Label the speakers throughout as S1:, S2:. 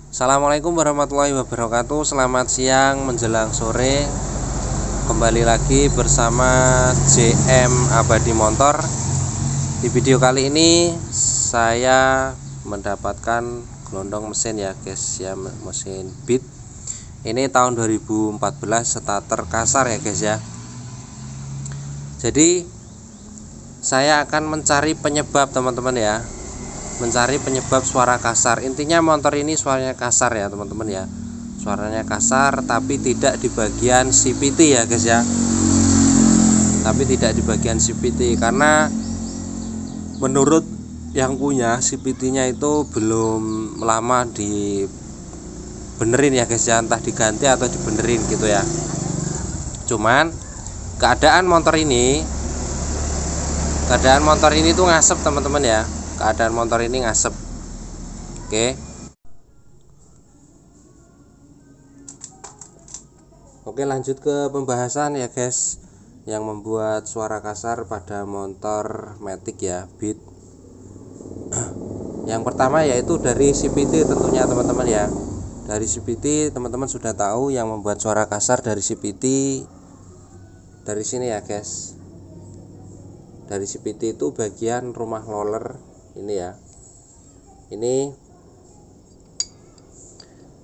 S1: Assalamualaikum warahmatullahi wabarakatuh. Selamat siang menjelang sore. Kembali lagi bersama JM Abadi Motor. Di video kali ini saya mendapatkan gelondong mesin ya guys ya, mesin Beat. Ini tahun 2014, starter kasar ya guys ya. Jadi saya akan mencari penyebab teman-teman ya, mencari penyebab suara kasar. Intinya motor ini suaranya kasar ya teman-teman ya, suaranya kasar tapi tidak di bagian CVT ya guys ya, tapi tidak di bagian CVT karena menurut yang punya CVT nya itu belum lama dibenerin ya guys ya, entah diganti atau dibenerin gitu ya. Cuman keadaan motor ini tuh ngasep teman-teman ya, keadaan motor ini ngasep. Oke, lanjut ke pembahasan ya guys, yang membuat suara kasar pada motor Matic ya, Beat. Yang pertama yaitu dari CVT tentunya teman-teman ya. Dari CVT teman-teman sudah tahu yang membuat suara kasar dari CVT dari sini ya guys. Dari CVT itu bagian rumah roller ini ya. Ini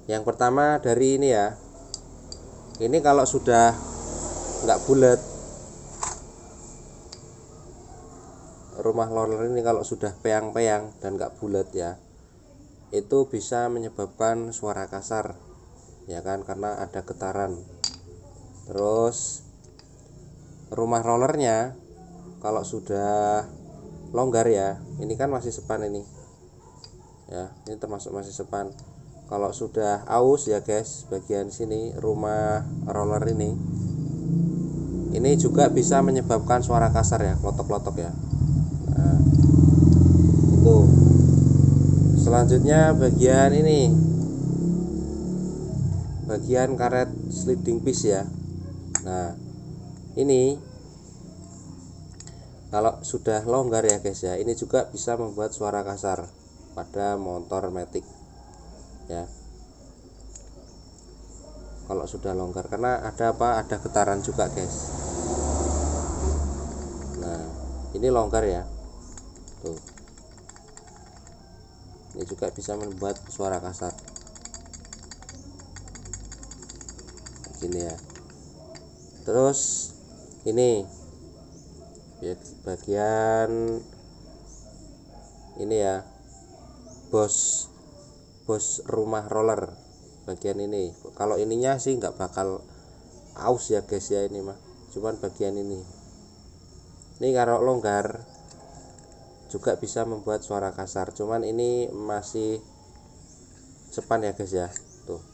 S1: yang pertama dari ini ya. Ini kalau sudah nggak bulat, rumah roller ini kalau sudah peyang-peyang dan nggak bulat ya, itu bisa menyebabkan suara kasar ya kan, karena ada getaran. Terus rumah rollernya kalau sudah longgar ya, ini kan masih sepan ini ya, ini termasuk masih sepan. Kalau sudah aus ya guys, bagian sini rumah roller ini juga bisa menyebabkan suara kasar ya, klotok-klotok ya. Nah, itu. Selanjutnya bagian ini, bagian karet sliding piece ya. Nah, ini kalau sudah longgar ya guys ya, ini juga bisa membuat suara kasar pada motor Matic ya. Kalau sudah longgar karena ada apa? Ada getaran juga guys. Nah, ini longgar ya. Tuh. Ini juga bisa membuat suara kasar. Gini ya. Terus ini bagian ini ya, bos rumah roller bagian ini. Kalau ininya sih nggak bakal aus ya guys ya, ini mah cuman bagian ini kalau longgar juga bisa membuat suara kasar, cuman ini masih sepan ya guys ya. Tuh,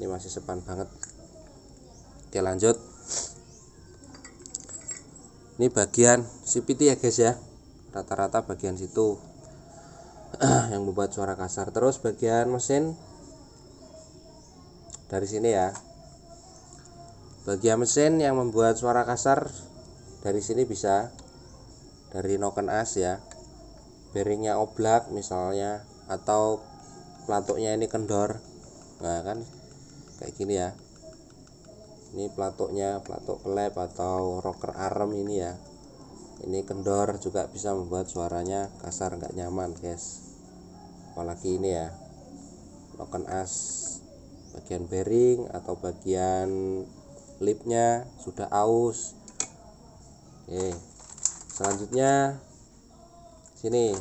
S1: ini masih sepan banget. Oke, lanjut. Ini bagian CVT ya guys ya, rata-rata bagian situ yang membuat suara kasar. Terus bagian mesin dari sini ya, bagian mesin yang membuat suara kasar dari sini bisa dari noken as ya, bearingnya oblak misalnya, atau pelatuknya ini kendor. Nah kan kayak gini ya, ini pelatuknya, pelatuk klep atau rocker arm ini ya, ini kendor juga bisa membuat suaranya kasar, nggak nyaman guys. Apalagi ini ya, noken as bagian bearing atau bagian lipnya sudah aus. Oke, selanjutnya sini,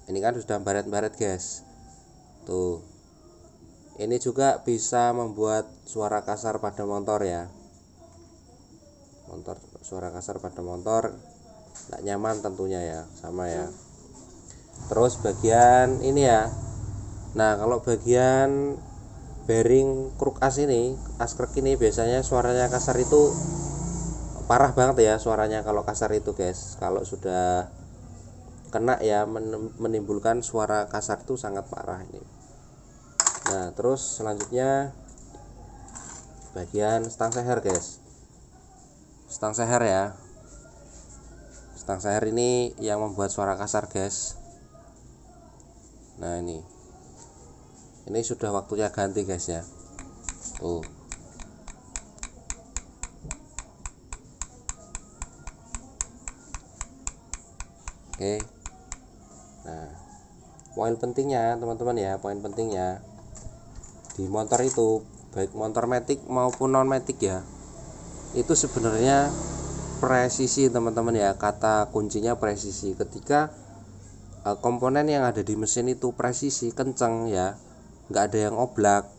S1: ini kan sudah baret-baret guys. Tuh, ini juga bisa membuat suara kasar pada motor ya. Suara kasar pada motor nggak nyaman tentunya ya, sama ya. Terus bagian ini ya. Nah, kalau bagian bearing kruk as ini, as kruk ini biasanya suaranya kasar itu parah banget ya suaranya kalau kasar itu guys. Kalau sudah kena ya, menimbulkan suara kasar itu sangat parah ini. Nah, terus selanjutnya bagian stang seher guys. Stang seher ya. Stang seher ini yang membuat suara kasar guys. Nah, ini Ini sudah waktunya ganti guys ya. Tuh. Oke. Nah, poin pentingnya teman-teman ya, poin pentingnya di motor itu, baik motor matic maupun non matic ya, itu sebenarnya presisi teman-teman ya. Kata kuncinya presisi. Ketika komponen yang ada di mesin itu presisi, kenceng ya, nggak ada yang oblak,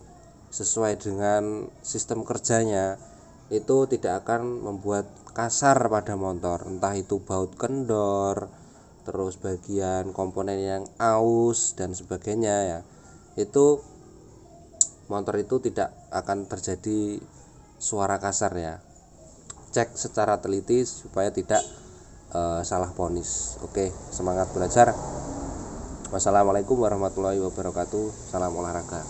S1: sesuai dengan sistem kerjanya, itu tidak akan membuat kasar pada motor. Entah itu baut kendor, terus bagian komponen yang aus dan sebagainya ya, itu motor itu tidak akan terjadi suara kasar ya. Cek secara teliti supaya tidak salah ponis. Oke, semangat belajar. Wassalamualaikum warahmatullahi wabarakatuh. Salam olahraga.